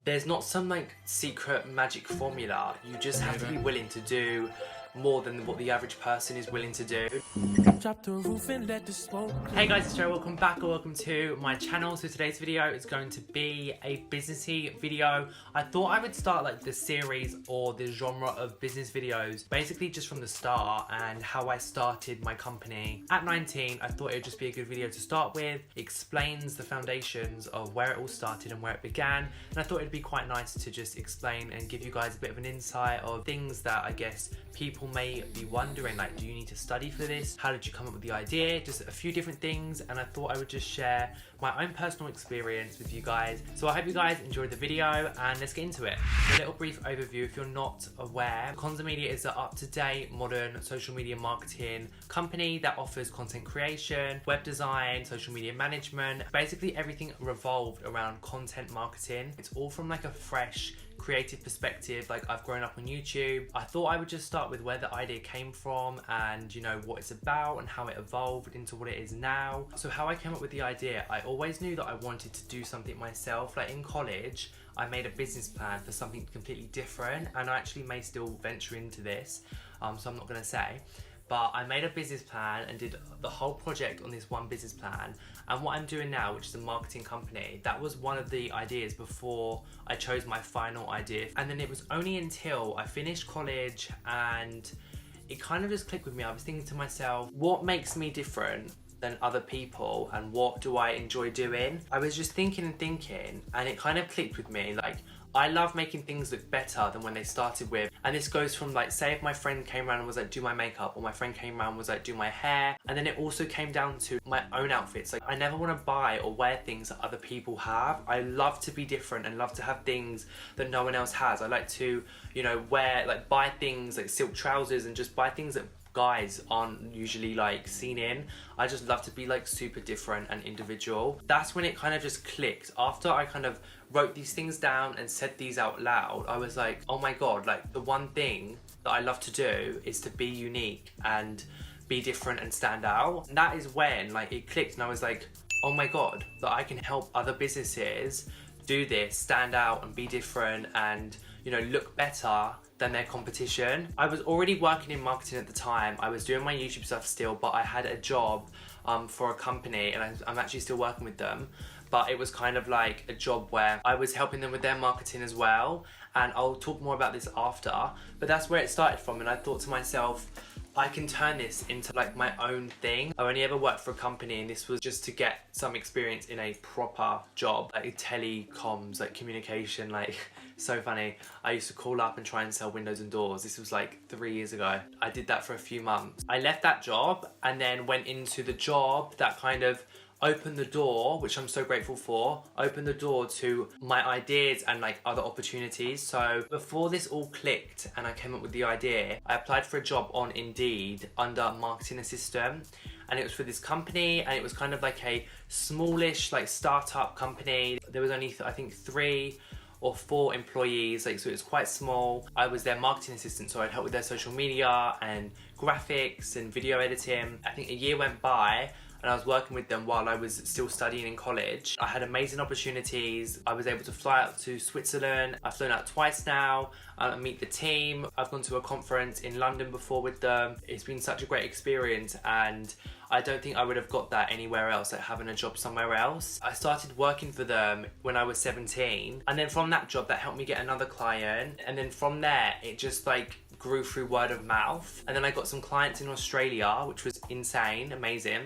There's not some like secret magic formula. You just have to be willing to do more than what the average person is willing to do. Hey guys, it's Joe. Welcome back or welcome to my channel. So today's video is going to be a businessy video. I thought I would start like the series or the genre of business videos basically just from the start and how I started my company. At 19, I thought it would just be a good video to start with. It explains the foundations of where it all started and where it began. And I thought it'd be quite nice to just explain and give you guys a bit of an insight of things that I guess people may be wondering, like, do you need to study for this? How did you come up with the idea? Just a few different things, and I thought I would just share my own personal experience with you guys. So I hope you guys enjoyed the video, and let's get into it. A little brief overview if you're not aware. Conza Media is an up-to-date, modern social media marketing company that offers content creation, web design, social media management. Basically everything revolved around content marketing. It's all from like a fresh, creative perspective. Like, I've grown up on YouTube. I thought I would just start with where the idea came from and, you know, what it's about and how it evolved into what it is now. So how I came up with the idea, I always knew that I wanted to do something myself. Like in college, I made a business plan for something completely different, and I actually may still venture into this, so I'm not gonna say. But I made a business plan and did the whole project on this one business plan. And what I'm doing now, which is a marketing company, that was one of the ideas before I chose my final idea. And then it was only until I finished college and it kind of just clicked with me. I was thinking to myself, what makes me different than other people and what do I enjoy doing? I was just thinking and it kind of clicked with me. Like, I love making things look better than when they started with. And this goes from, like, say if my friend came around and was like, do my makeup, or my friend came around and was like, do my hair. And then it also came down to my own outfits. Like, I never want to buy or wear things that other people have. I love to be different and love to have things that no one else has. I like to, you know, buy things like silk trousers and just buy things that guys aren't usually like seen in. I just love to be like super different and individual. That's when it kind of just clicked. After I kind of wrote these things down and said these out loud, I was like, oh my god, like the one thing that I love to do is to be unique and be different and stand out. And that is when like it clicked and I was like, oh my god, that I can help other businesses do this, stand out and be different and, you know, look better than their competition. I was already working in marketing at the time. I was doing my YouTube stuff still, but I had a job for a company and I'm actually still working with them. But it was kind of like a job where I was helping them with their marketing as well. And I'll talk more about this after, but that's where it started from. And I thought to myself, I can turn this into like my own thing. I only ever worked for a company and this was just to get some experience in a proper job, like telecoms, like communication, like so funny. I used to call up and try and sell windows and doors. This was like 3 years ago. I did that for a few months. I left that job and then went into the job that kind of opened the door, which I'm so grateful for, opened the door to my ideas and like other opportunities. So before this all clicked and I came up with the idea, I applied for a job on Indeed under marketing assistant, and it was for this company and it was kind of like a smallish like startup company. There was only I think 3 or 4 employees, like, so it was quite small. I was their marketing assistant, so I'd help with their social media and graphics and video editing. I think a year went by and I was working with them while I was still studying in college. I had amazing opportunities. I was able to fly out to Switzerland. I've flown out twice now and meet the team. I've gone to a conference in London before with them. It's been such a great experience and I don't think I would have got that anywhere else, like having a job somewhere else. I started working for them when I was 17, and then from that job that helped me get another client, and then from there it just like grew through word of mouth. And then I got some clients in Australia, which was insane, amazing.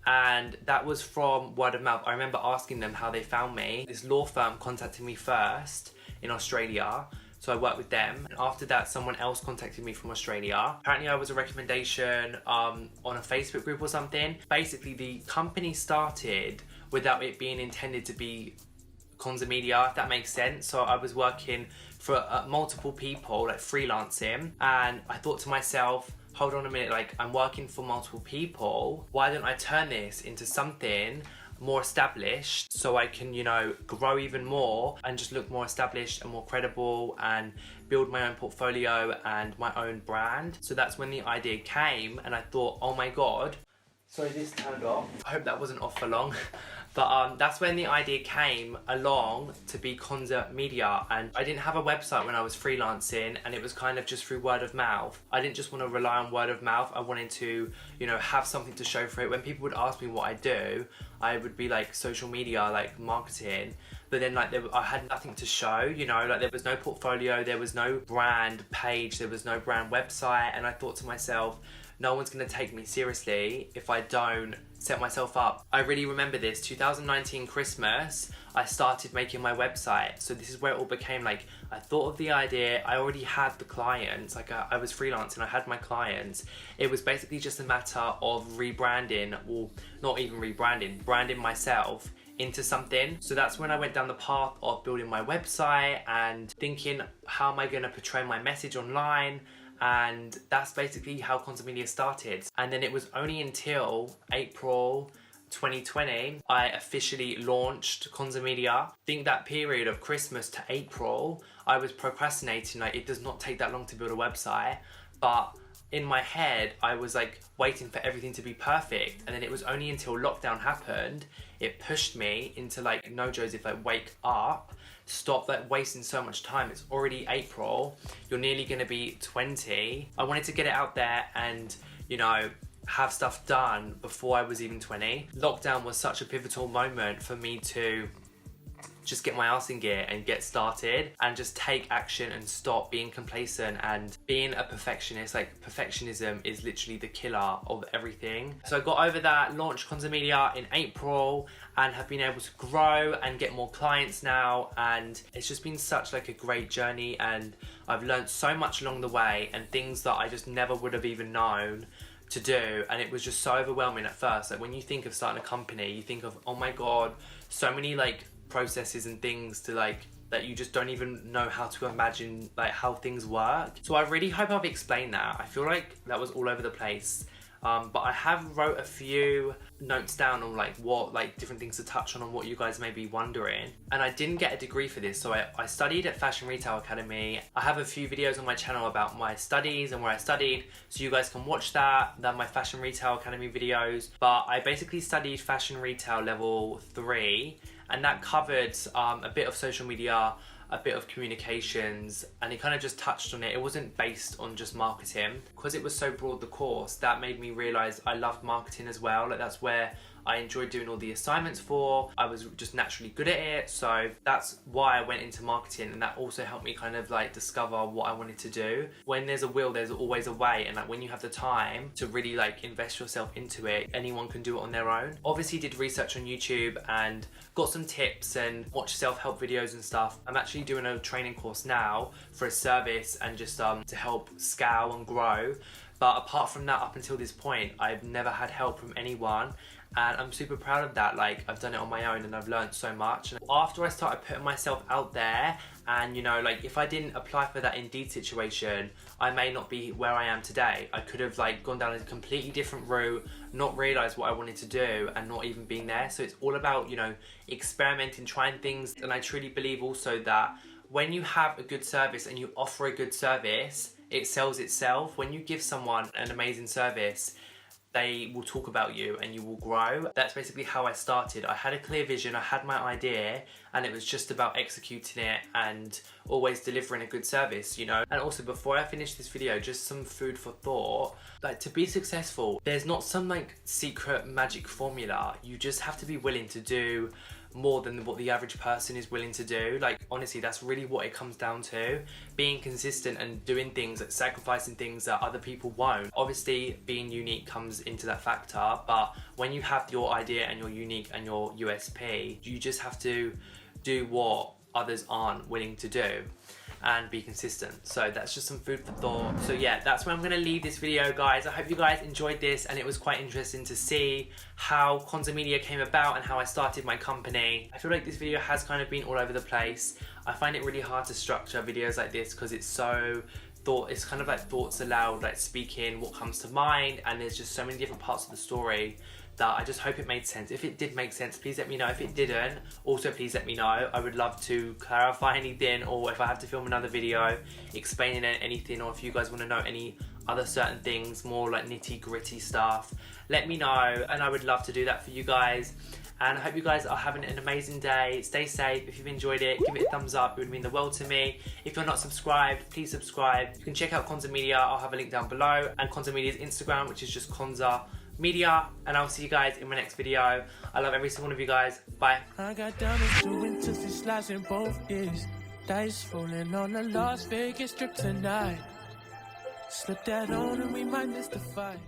And that was from word of mouth. I remember asking them how they found me. This law firm contacted me first in Australia, so I worked with them. And after that, someone else contacted me from Australia. Apparently I was a recommendation on a Facebook group or something. Basically, the company started without it being intended to be Conza Media, if that makes sense. So I was working for multiple people, like freelancing, and I thought to myself, hold on a minute, like I'm working for multiple people, why don't I turn this into something more established so I can, you know, grow even more and just look more established and more credible and build my own portfolio and my own brand. So that's when the idea came and I thought, oh my god, sorry, this turned off. I hope that wasn't off for long. But that's when the idea came along to be Conza Media, and I didn't have a website when I was freelancing, and it was kind of just through word of mouth. I didn't just want to rely on word of mouth. I wanted to, you know, have something to show for it. When people would ask me what I do, I would be like social media, like marketing. But then like I had nothing to show, you know, like there was no portfolio, there was no brand page, there was no brand website. And I thought to myself, no one's gonna take me seriously if I don't set myself up. I really remember this, 2019 Christmas, I started making my website. So this is where it all became like, I thought of the idea, I already had the clients, like I was freelancing, I had my clients. It was basically just a matter of rebranding, or not even rebranding, branding myself into something. So that's when I went down the path of building my website and thinking, how am I gonna portray my message online? And that's basically how Conza Media started. And then it was only until April 2020 I officially launched Conza Media. I think that period of Christmas to April I was procrastinating, like it does not take that long to build a website, but in my head I was like waiting for everything to be perfect. And then it was only until lockdown happened, it pushed me into like, no Joseph, like wake up, stop like wasting so much time. It's already April, you're nearly gonna be 20. I wanted to get it out there and, you know, have stuff done before I was even 20. Lockdown was such a pivotal moment for me to just get my ass in gear and get started and just take action and stop being complacent and being a perfectionist. Like perfectionism is literally the killer of everything. So I got over that, launched Conza Media in April, and have been able to grow and get more clients now. And it's just been such like a great journey, and I've learned so much along the way and things that I just never would have even known to do. And it was just so overwhelming at first. Like when you think of starting a company, you think of, oh my God, so many like processes and things to like that you just don't even know how to imagine like how things work. So I really hope I've explained that. I feel like that was all over the place, but I have wrote a few notes down on like what like different things to touch on what you guys may be wondering. And I didn't get a degree for this, so I studied at Fashion Retail Academy. I have a few videos on my channel about my studies and where I studied, so you guys can watch that. They're my Fashion Retail Academy videos. But I basically studied Fashion Retail level 3, and that covered a bit of social media, a bit of communications, and it kind of just touched on it. It wasn't based on just marketing. Because it was so broad, the course, that made me realize I loved marketing as well. Like that's where I enjoyed doing all the assignments for. I was just naturally good at it. So that's why I went into marketing, and that also helped me kind of like discover what I wanted to do. When there's a will, there's always a way. And like when you have the time to really like invest yourself into it, anyone can do it on their own. Obviously did research on YouTube and got some tips and watched self-help videos and stuff. I'm actually doing a training course now for a service and just to help scale and grow. But apart from that, up until this point, I've never had help from anyone. And I'm super proud of that. Like I've done it on my own and I've learned so much. And after I started putting myself out there, and you know, like if I didn't apply for that Indeed situation, I may not be where I am today. I could have like gone down a completely different route, not realized what I wanted to do, and not even been there. So it's all about, you know, experimenting, trying things. And I truly believe also that when you have a good service and you offer a good service, it sells itself. When you give someone an amazing service, they will talk about you and you will grow. That's basically how I started. I had a clear vision, I had my idea, and it was just about executing it and always delivering a good service, you know? And also before I finish this video, just some food for thought. Like to be successful, there's not some like secret magic formula. You just have to be willing to do more than what the average person is willing to do. Like honestly, that's really what it comes down to. Being consistent and doing things, like sacrificing things that other people won't. Obviously being unique comes into that factor, but when you have your idea and you're unique and your USP, you just have to do what others aren't willing to do and be consistent. So that's just some food for thought. So yeah, that's where I'm gonna leave this video, guys. I hope you guys enjoyed this, and it was quite interesting to see how Conza Media came about and how I started my company. I feel like this video has kind of been all over the place. I find it really hard to structure videos like this because it's so it's kind of like thoughts aloud, like speaking what comes to mind, and there's just so many different parts of the story that I just hope it made sense. If it did make sense, please let me know. If it didn't, also please let me know. I would love to clarify anything, or if I have to film another video explaining anything, or if you guys want to know any other certain things, more like nitty gritty stuff, let me know, and I would love to do that for you guys. And I hope you guys are having an amazing day. Stay safe. If you've enjoyed it, give it a thumbs up. It would mean the world to me. If you're not subscribed, please subscribe. You can check out Conza Media. I'll have a link down below. And Conza Media's Instagram, which is just Conza Media. And I'll see you guys in my next video. I love every single one of you guys. Bye. I got diamonds doing twisted slides in both ears. Dice rolling on the Las Vegas strip tonight. Slip that on and we might miss the fight.